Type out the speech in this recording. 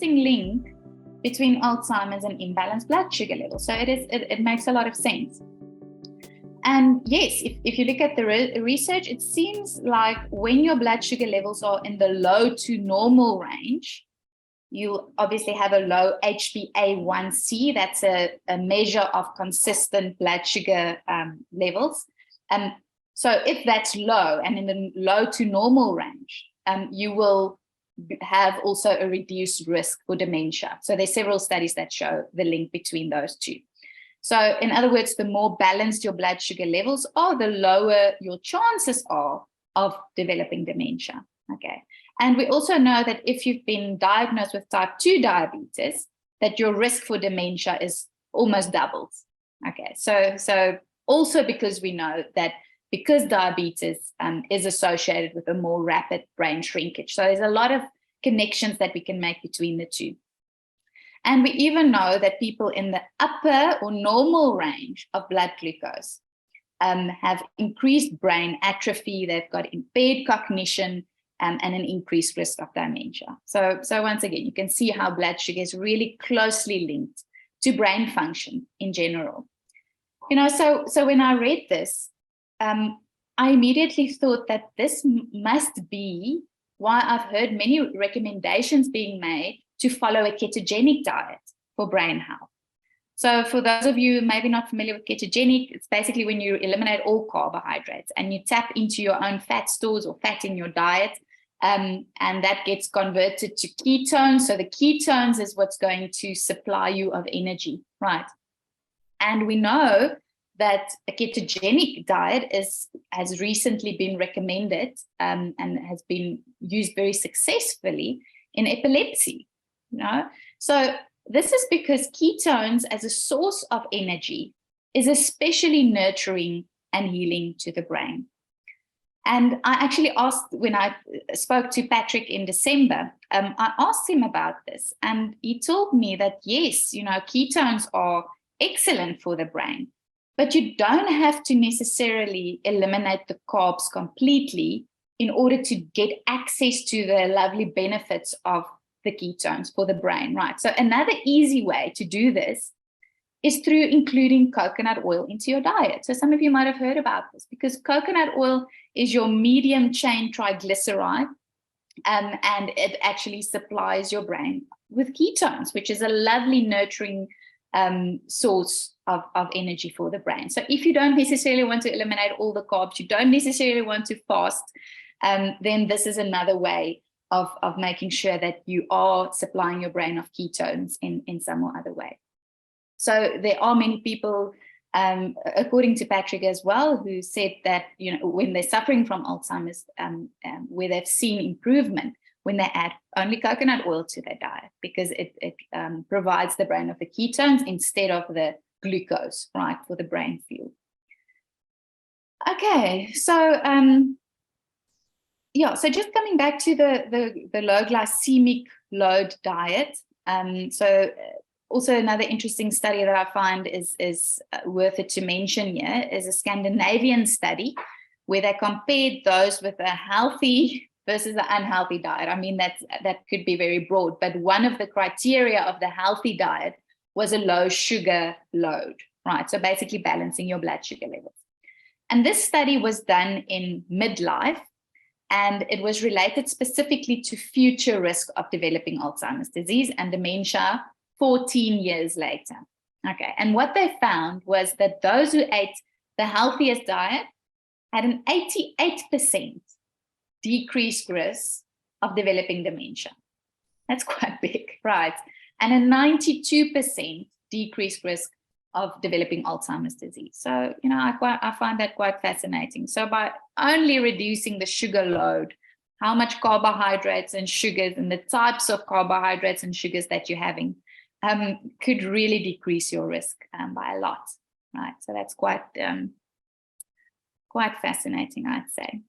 interesting link between Alzheimer's and imbalanced blood sugar levels. So it makes a lot of sense. And yes, if you look at the research, it seems like when your blood sugar levels are in the low to normal range, you obviously have a low HbA1c. That's a measure of consistent blood sugar levels. So if that's low and in the low to normal range, you will have also a reduced risk for dementia. So there's several studies that show the link between those two. So in other words, the more balanced your blood sugar levels are, the lower your chances are of developing dementia. Okay. And we also know that if you've been diagnosed with type 2 diabetes, that your risk for dementia is almost doubled. Okay. So also because we know that because diabetes is associated with a more rapid brain shrinkage. So there's a lot of connections that we can make between the two. And we even know that people in the upper or normal range of blood glucose have increased brain atrophy, they've got impaired cognition, and an increased risk of dementia. So once again, you can see how blood sugar is really closely linked to brain function in general. So when I read this, I immediately thought that this must be why I've heard many recommendations being made to follow a ketogenic diet for brain health. So for those of you maybe not familiar with ketogenic, it's basically when you eliminate all carbohydrates and you tap into your own fat stores or fat in your diet, and that gets converted to ketones. So the ketones is what's going to supply you of energy, right? And we know that a ketogenic diet has recently been recommended and has been used very successfully in epilepsy. So this is because ketones as a source of energy is especially nurturing and healing to the brain. And I actually asked, when I spoke to Patrick in December, I asked him about this, and he told me that yes, ketones are excellent for the brain, but you don't have to necessarily eliminate the carbs completely in order to get access to the lovely benefits of the ketones for the brain, right? So another easy way to do this is through including coconut oil into your diet. So some of you might have heard about this, because coconut oil is your medium chain triglyceride, and it actually supplies your brain with ketones, which is a lovely nurturing source of energy for the brain. So if you don't necessarily want to eliminate all the carbs, you don't necessarily want to fast, then this is another way of making sure that you are supplying your brain of ketones in some or other way. So there are many people, according to Patrick as well, who said that, when they're suffering from Alzheimer's, where they've seen improvement when they add only coconut oil to their diet, because it provides the brain of the ketones instead of the glucose, right, for the brain fuel. Okay, so so just coming back to the low glycemic load diet. So also another interesting study that I find is worth it to mention here is a Scandinavian study where they compared those with a healthy versus an unhealthy diet. I mean, that could be very broad, but one of the criteria of the healthy diet was a low sugar load, right? So basically balancing your blood sugar levels. And this study was done in midlife, and it was related specifically to future risk of developing Alzheimer's disease and dementia 14 years later. Okay, and what they found was that those who ate the healthiest diet had an 88% decreased risk of developing dementia. That's quite big, right? And a 92% decreased risk of developing Alzheimer's disease. So, I find that quite fascinating. So by only reducing the sugar load, how much carbohydrates and sugars and the types of carbohydrates and sugars that you're having could really decrease your risk by a lot, right? So that's quite fascinating, I'd say.